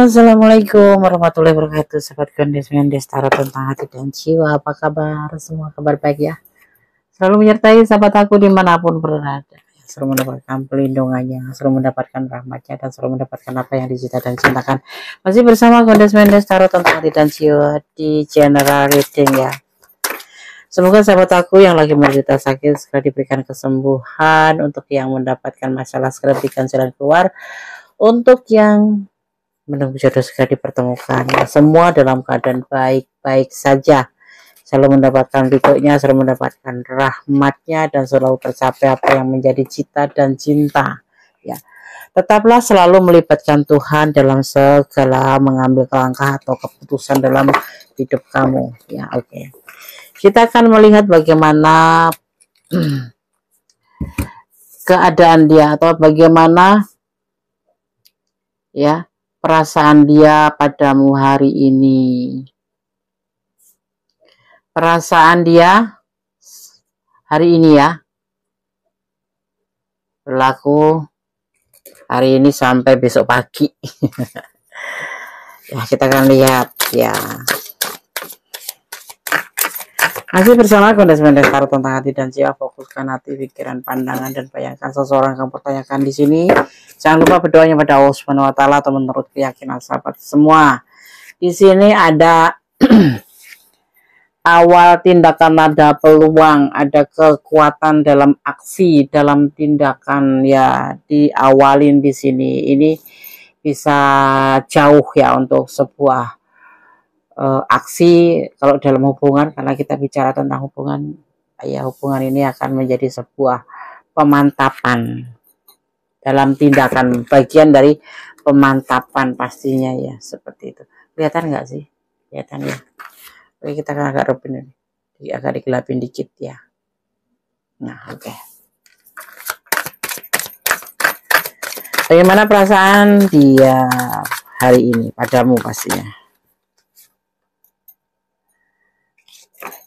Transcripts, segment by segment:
Assalamualaikum warahmatullahi wabarakatuh, sahabat Gondes Mendes Tarot tentang hati dan jiwa. Apa kabar? Semua kabar baik ya. Selalu menyertai sahabat aku dimanapun berada. Selalu mendapatkan pelindungannya, selalu mendapatkan rahmatnya, dan selalu mendapatkan apa yang dicita dan cintakan. Masih bersama Gondes Mendes Tarot tentang hati dan jiwa di general reading ya. Semoga sahabat aku yang lagi menderita sakit segera diberikan kesembuhan, untuk yang mendapatkan masalah segera diberikan jalan keluar, untuk yang menunggu jodoh segera dipertemukan. Semua dalam keadaan baik-baik saja, selalu mendapatkan ridhonya, selalu mendapatkan rahmatnya, dan selalu tercapai apa yang menjadi cita dan cinta ya. Tetaplah selalu melibatkan Tuhan dalam segala mengambil langkah atau keputusan dalam hidup kamu ya. Oke, kita akan melihat bagaimana keadaan dia, atau bagaimana ya perasaan dia padamu hari ini. Perasaan dia hari ini ya, berlaku hari ini sampai besok pagi. Ya, kita akan lihat ya. Masih bersama Gondes Mendes Tarot tentang hati dan jiwa. Fokuskan hati, pikiran, pandangan, dan bayangkan seseorang yang kamu pertanyakan di sini. Jangan lupa berdoanya pada Allah Subhanahu wa Ta'ala atau menurut keyakinan sahabat semua. Di sini ada awal tindakan, ada peluang, ada kekuatan dalam aksi, dalam tindakan ya, diawalin di sini. Ini bisa jauh ya untuk sebuah aksi kalau dalam hubungan, karena kita bicara tentang hubungan ya. Hubungan ini akan menjadi sebuah pemantapan dalam tindakan, bagian dari pemantapan pastinya ya, seperti itu. Kelihatan nggak sih? Kelihatan ya. Oke, kita akan agak rupin ini, agak digelapin dikit ya. Nah, oke. Bagaimana perasaan dia hari ini padamu pastinya?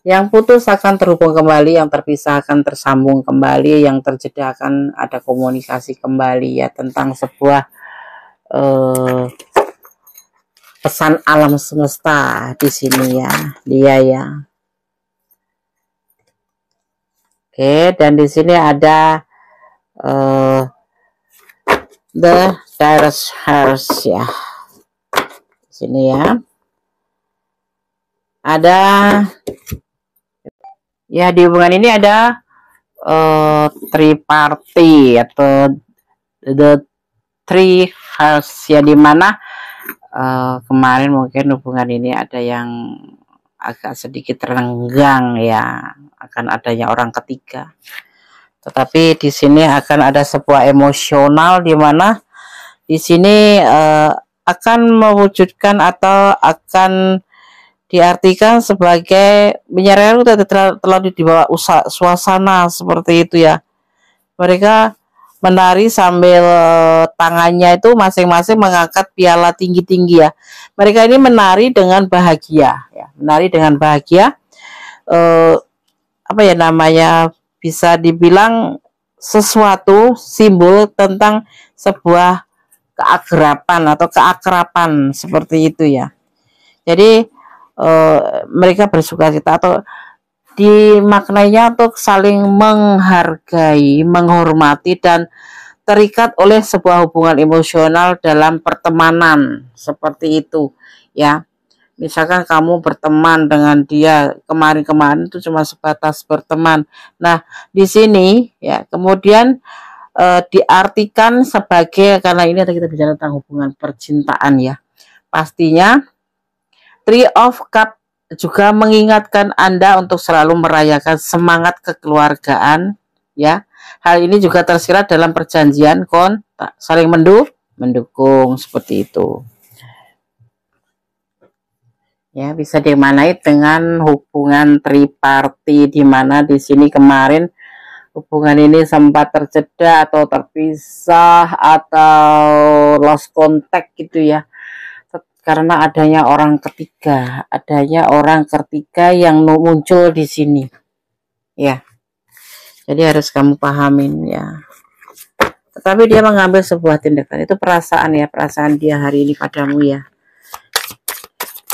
Yang putus akan terhubung kembali, yang terpisah akan tersambung kembali, yang terjeda akan ada komunikasi kembali ya, tentang sebuah pesan alam semesta di sini ya, dia ya. Oke, dan di sini ada the Direct Hearts ya. Di sini ya. Ada ya, di hubungan ini ada triparty atau the three hearts ya, dimana kemarin mungkin hubungan ini ada yang agak sedikit renggang ya, akan adanya orang ketiga. Tetapi di sini akan ada sebuah emosional, dimana di sini akan mewujudkan atau akan diartikan sebagai menyerang telah di bawah suasana seperti itu ya. Mereka menari sambil tangannya itu masing-masing mengangkat piala tinggi-tinggi ya. Mereka ini menari dengan bahagia ya, menari dengan bahagia. Apa ya namanya, bisa dibilang sesuatu simbol tentang sebuah keakraban atau keakraban seperti itu ya. Jadi mereka bersukacita atau dimaknainya untuk saling menghargai, menghormati, dan terikat oleh sebuah hubungan emosional dalam pertemanan seperti itu ya. Misalkan kamu berteman dengan dia kemarin-kemarin itu cuma sebatas berteman. Nah, di sini ya kemudian diartikan sebagai, karena ini ada kita bicara tentang hubungan percintaan ya. Pastinya Three of Cups juga mengingatkan Anda untuk selalu merayakan semangat kekeluargaan ya. Hal ini juga tersirat dalam perjanjian kontak, saling mendukung seperti itu. Ya, bisa dimaknai dengan hubungan triparty, di mana di sini kemarin hubungan ini sempat terjeda atau terpisah atau lost contact gitu ya. Karena adanya orang ketiga, yang muncul di sini ya. Jadi harus kamu pahamin ya. Tetapi dia mengambil sebuah tindakan, itu perasaan ya, perasaan dia hari ini padamu ya.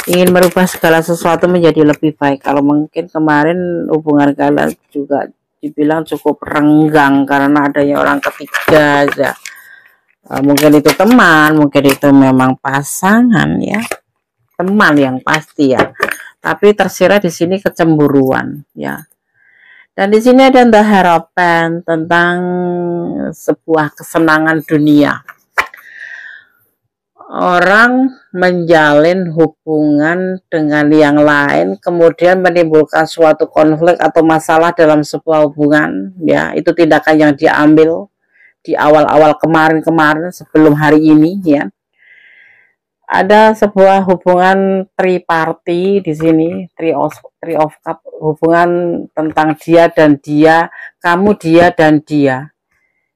ingin merubah segala sesuatu menjadi lebih baik. Kalau mungkin kemarin hubungan kalian juga dibilang cukup renggang karena adanya orang ketiga aja. Mungkin itu teman, mungkin itu memang pasangan ya, teman yang pasti ya. Tapi tersirat di sini kecemburuan ya. Dan di sini ada harapan tentang sebuah kesenangan dunia. Orang menjalin hubungan dengan yang lain, kemudian menimbulkan suatu konflik atau masalah dalam sebuah hubungan, ya itu tindakan yang diambil di awal-awal kemarin sebelum hari ini, ya. Ada sebuah hubungan triparty di sini, three of cup, hubungan tentang dia dan dia, kamu, dia dan dia.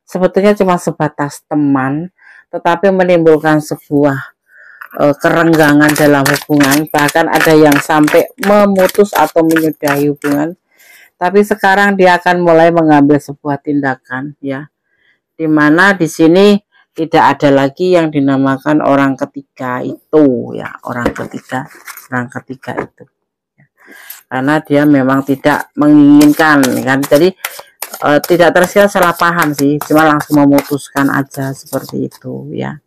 Sebetulnya cuma sebatas teman, tetapi menimbulkan sebuah kerenggangan dalam hubungan, bahkan ada yang sampai memutus atau menyudahi hubungan. Tapi sekarang dia akan mulai mengambil sebuah tindakan, ya, dimana di sini tidak ada lagi yang dinamakan orang ketiga itu, ya, orang ketiga itu, ya. Karena dia memang tidak menginginkan, kan, jadi tidak tersirat salah paham sih, cuma langsung memutuskan aja seperti itu, ya.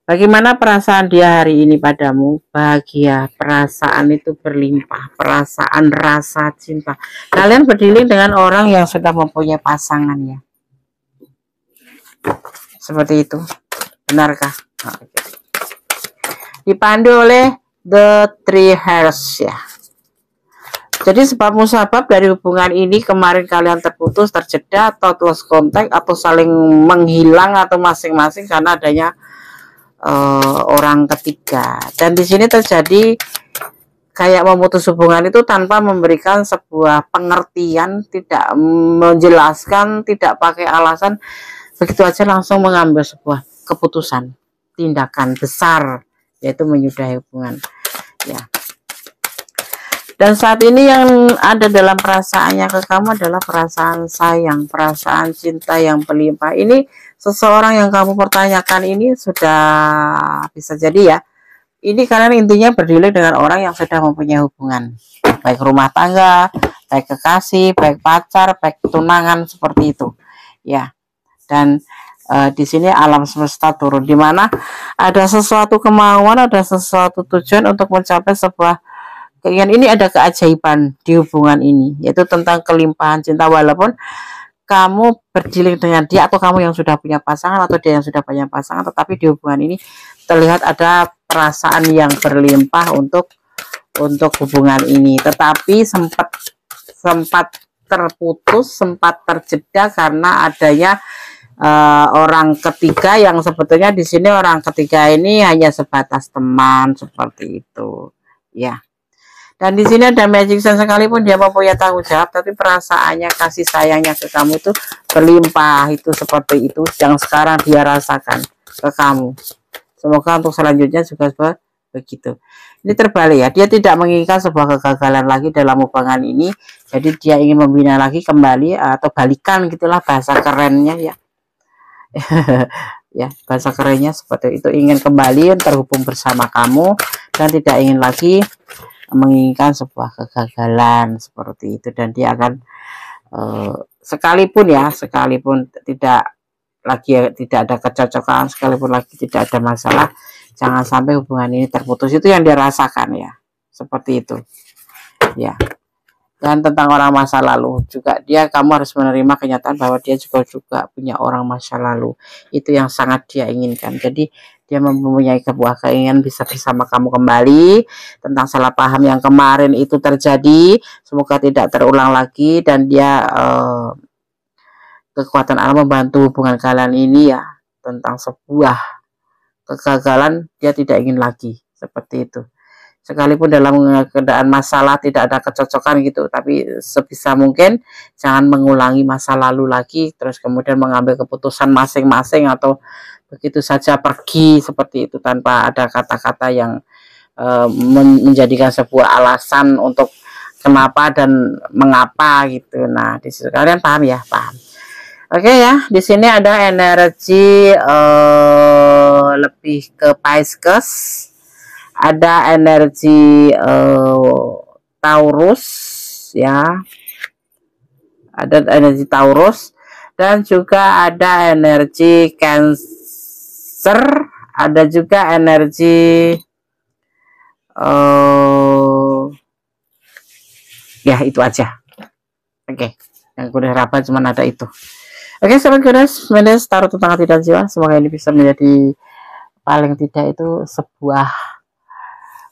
Bagaimana perasaan dia hari ini padamu? Bahagia, perasaan itu berlimpah, perasaan rasa cinta. Kalian berdealing dengan orang yang sudah mempunyai pasangan, ya. Seperti itu. Benarkah? Dipandu oleh The Three Hearts, ya. Jadi sebab musabab dari hubungan ini kemarin kalian terputus, terjeda, atau lost contact, atau saling menghilang, atau masing-masing karena adanya orang ketiga. Dan di sini terjadi kayak memutus hubungan itu tanpa memberikan sebuah pengertian, tidak menjelaskan, tidak pakai alasan, begitu aja langsung mengambil sebuah keputusan, tindakan besar, yaitu menyudahi hubungan, ya. Dan saat ini yang ada dalam perasaannya ke kamu adalah perasaan sayang, perasaan cinta yang berlimpah. Ini seseorang yang kamu pertanyakan ini sudah bisa jadi, ya, ini kalian intinya berdealing dengan orang yang sudah mempunyai hubungan, baik rumah tangga, baik kekasih, baik pacar, baik tunangan, seperti itu, ya. Dan di sini alam semesta turun, di mana ada sesuatu kemauan, ada sesuatu tujuan untuk mencapai sebuah keinginan. Ini ada keajaiban di hubungan ini, yaitu tentang kelimpahan cinta. Walaupun kamu berdealing dengan dia, atau kamu yang sudah punya pasangan, atau dia yang sudah punya pasangan, tetapi di hubungan ini terlihat ada perasaan yang berlimpah untuk hubungan ini. Tetapi sempat terputus, sempat terjeda karena adanya orang ketiga, yang sebetulnya di sini orang ketiga ini hanya sebatas teman, seperti itu, ya. Dan di sini ada magic sun, sekalipun dia mempunyai tanggung jawab, tapi perasaannya, kasih sayangnya ke kamu itu berlimpah, itu seperti itu yang sekarang dia rasakan ke kamu. Semoga untuk selanjutnya juga begitu. Ini terbalik, ya, dia tidak menginginkan sebuah kegagalan lagi dalam hubungan ini, jadi dia ingin membina lagi kembali, atau balikan, gitulah bahasa kerennya, ya. Ya, bahasa kerennya seperti itu, ingin kembali terhubung bersama kamu dan tidak ingin lagi menginginkan sebuah kegagalan, seperti itu. Dan dia akan sekalipun tidak ada kecocokan, sekalipun lagi tidak ada masalah, jangan sampai hubungan ini terputus. Itu yang dia rasakan, ya, seperti itu, ya. Dan tentang orang masa lalu juga, kamu harus menerima kenyataan bahwa dia juga punya orang masa lalu. Itu yang sangat dia inginkan. Jadi dia mempunyai sebuah keinginan bisa bersama kamu kembali. Tentang salah paham yang kemarin itu terjadi, semoga tidak terulang lagi. Dan dia kekuatan alam membantu hubungan kalian ini, ya. Tentang sebuah kegagalan dia tidak ingin lagi, seperti itu. Sekalipun dalam keadaan masalah tidak ada kecocokan gitu, tapi sebisa mungkin jangan mengulangi masa lalu lagi, terus kemudian mengambil keputusan masing-masing, atau begitu saja pergi seperti itu tanpa ada kata-kata yang menjadikan sebuah alasan untuk kenapa dan mengapa gitu. Nah, di situ kalian paham, ya, paham. Oke, ya, di sini ada energi lebih ke Pisces. ada energi Taurus ya, ada energi Taurus, dan juga ada energi Cancer, ada juga energi ya itu aja. Oke, yang kuda harapan cuma ada itu. Oke, sahabat Kudas taruh tentang hati dan jiwa, semoga ini bisa menjadi paling tidak itu sebuah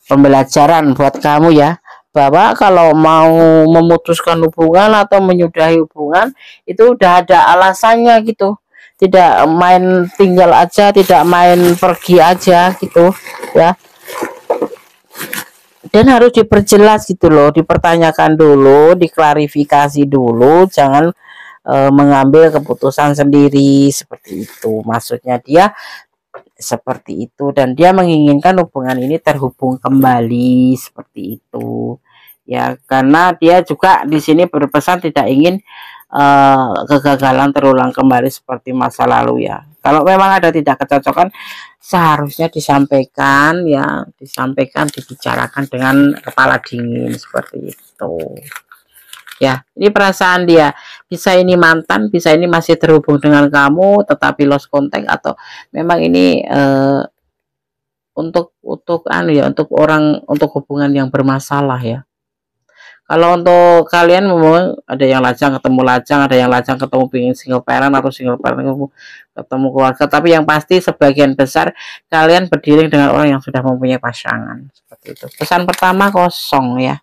pembelajaran buat kamu ya, bahwa kalau mau memutuskan hubungan atau menyudahi hubungan itu udah ada alasannya gitu, tidak main tinggal aja, tidak main pergi aja gitu ya, dan harus diperjelas gitu loh, dipertanyakan dulu, diklarifikasi dulu, jangan mengambil keputusan sendiri seperti itu. Maksudnya dia seperti itu, dan dia menginginkan hubungan ini terhubung kembali seperti itu ya, karena dia juga di sini berpesan tidak ingin kegagalan terulang kembali seperti masa lalu ya. Kalau memang ada tidak kecocokan seharusnya disampaikan ya, dibicarakan dengan kepala dingin seperti itu ya. Ini perasaan dia, bisa ini mantan, bisa ini masih terhubung dengan kamu tetapi lost contact, atau memang ini untuk orang, untuk hubungan yang bermasalah ya. Kalau untuk kalian memang ada yang lajang ketemu lajang, ada yang lajang ketemu pingin single parent, atau single parent ketemu keluarga, tapi yang pasti sebagian besar kalian berdiri dengan orang yang sudah mempunyai pasangan seperti itu. Pesan pertama kosong ya.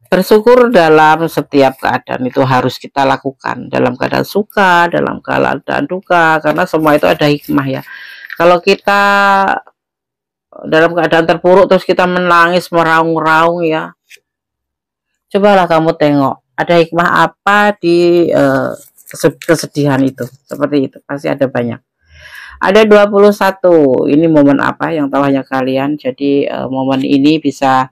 Bersyukur dalam setiap keadaan itu harus kita lakukan, dalam keadaan suka, dalam keadaan duka, karena semua itu ada hikmah ya. Kalau kita dalam keadaan terpuruk terus kita menangis meraung-raung ya, cobalah kamu tengok ada hikmah apa di kesedihan itu, seperti itu pasti ada banyak. Ada 21, ini momen apa yang tahu hanya kalian. Jadi momen ini bisa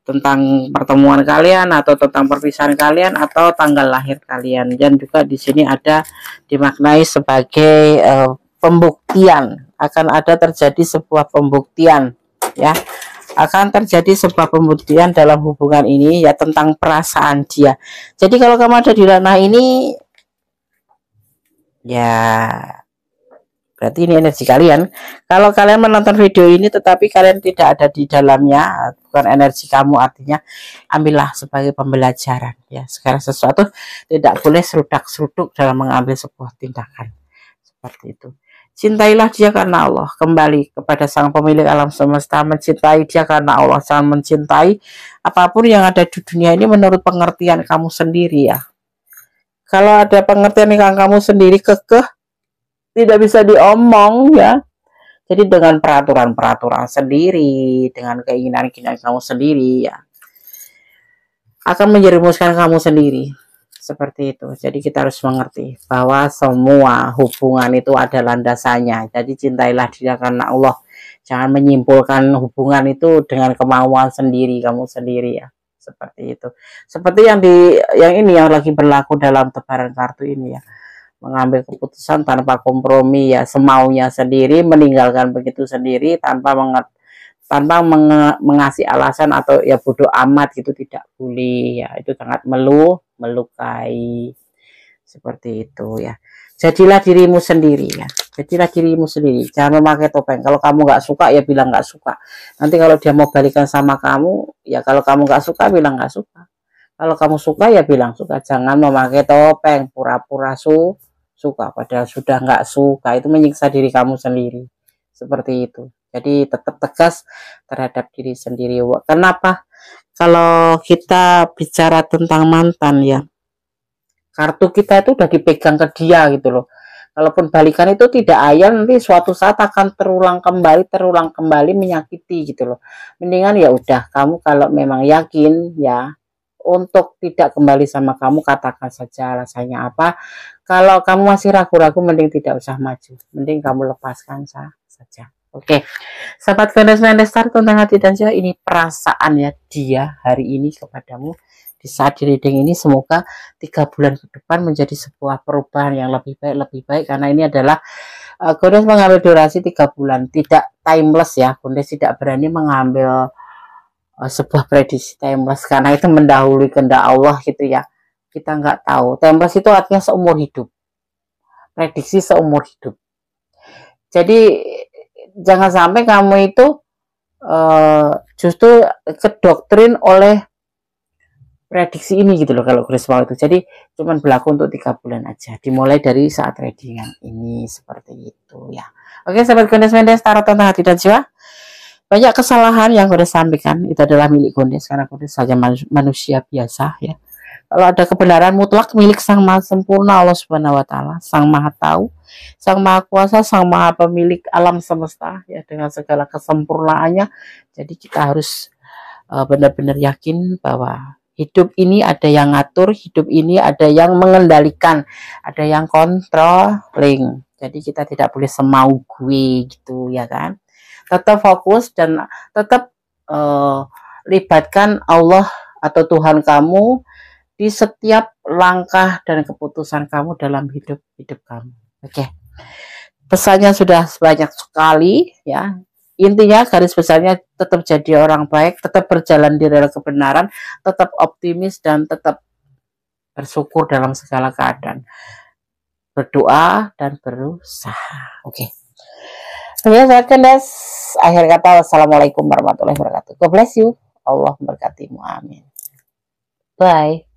tentang pertemuan kalian, atau tentang perpisahan kalian, atau tanggal lahir kalian, dan juga di sini ada dimaknai sebagai pembuktian, akan ada terjadi sebuah pembuktian ya, akan terjadi sebuah pembuktian dalam hubungan ini ya, tentang perasaan dia. Jadi kalau kamu ada di ranah ini ya, berarti ini energi kalian. Kalau kalian menonton video ini tetapi kalian tidak ada di dalamnya, bukan energi kamu, artinya ambillah sebagai pembelajaran ya. Segala sesuatu tidak boleh serudak-seruduk dalam mengambil sebuah tindakan seperti itu. Cintailah dia karena Allah, kembali kepada sang pemilik alam semesta, mencintai dia karena Allah, jangan mencintai apapun yang ada di dunia ini menurut pengertian kamu sendiri ya. Kalau ada pengertian yang kamu sendiri kekeh, tidak bisa diomong ya. Jadi dengan peraturan-peraturan sendiri, dengan keinginan-keinginan kamu sendiri ya, akan menjerumuskan kamu sendiri seperti itu. Jadi kita harus mengerti bahwa semua hubungan itu ada landasannya. Jadi cintailah dia karena Allah, jangan menyimpulkan hubungan itu dengan kemauan sendiri kamu sendiri ya, seperti itu. Seperti yang lagi berlaku dalam tebaran kartu ini ya, mengambil keputusan tanpa kompromi ya, semaunya sendiri, meninggalkan begitu sendiri tanpa mengasih alasan, atau ya bodoh amat gitu, tidak boleh ya, itu sangat melukai seperti itu ya. Jadilah dirimu sendiri ya, jadilah dirimu sendiri, jangan memakai topeng. Kalau kamu nggak suka ya bilang nggak suka. Nanti kalau dia mau balikan sama kamu ya, kalau kamu nggak suka bilang nggak suka. Kalau kamu suka ya bilang suka, jangan memakai topeng pura-pura suka padahal sudah nggak suka, itu menyiksa diri kamu sendiri seperti itu. Jadi tetap tegas terhadap diri sendiri. Kenapa? Kalau kita bicara tentang mantan ya, kartu kita itu udah dipegang ke dia gitu loh. Kalaupun balikan itu tidak ayal, nanti suatu saat akan terulang kembali menyakiti gitu loh. Mendingan ya udah, kamu kalau memang yakin ya untuk tidak kembali sama kamu, katakan saja alasannya apa. Kalau kamu masih ragu-ragu, mending tidak usah maju, mending kamu lepaskan saja. Oke, sahabat Venus Mandestar tentang hati dan jiwa, ini perasaan ya dia hari ini kepadamu di saat di reading ini. Semoga 3 bulan ke depan menjadi sebuah perubahan yang lebih baik, karena ini adalah Gondes mengambil durasi 3 bulan, tidak timeless ya. Gondes tidak berani mengambil sebuah prediksi timeless karena itu mendahului kehendak Allah gitu ya. Kita nggak tahu. Timeless itu artinya seumur hidup. Prediksi seumur hidup. Jadi jangan sampai kamu itu justru kedoktrin oleh prediksi ini gitu loh kalau Grace mau itu. Jadi cuman berlaku untuk 3 bulan aja. Dimulai dari saat tradingan ini seperti itu ya. Oke, sahabat Gondes Mendes, tarot tentang hati dan jiwa. Banyak kesalahan yang Gondes sampaikan itu adalah milik Gondes karena Gondes saja manusia biasa ya. Kalau ada kebenaran mutlak milik Sang Maha Sempurna Allah Subhanahu wa taala, Sang Maha Tahu, Sang Maha Kuasa, Sang Maha Pemilik alam semesta ya dengan segala kesempurnaannya. Jadi kita harus benar-benar yakin bahwa hidup ini ada yang ngatur, hidup ini ada yang mengendalikan, ada yang controlling. Jadi kita tidak boleh semau gue gitu ya kan. Tetap fokus dan tetap libatkan Allah atau Tuhan kamu di setiap langkah dan keputusan kamu dalam hidup kamu. Oke. Pesannya sudah banyak sekali ya. Intinya garis besarnya tetap jadi orang baik, tetap berjalan di rel kebenaran, tetap optimis dan tetap bersyukur dalam segala keadaan. Berdoa dan berusaha. Oke. Saya Gondes. Akhir kata, wassalamualaikum warahmatullahi wabarakatuh. God bless you. Allah memberkatimu. Amin. Bye.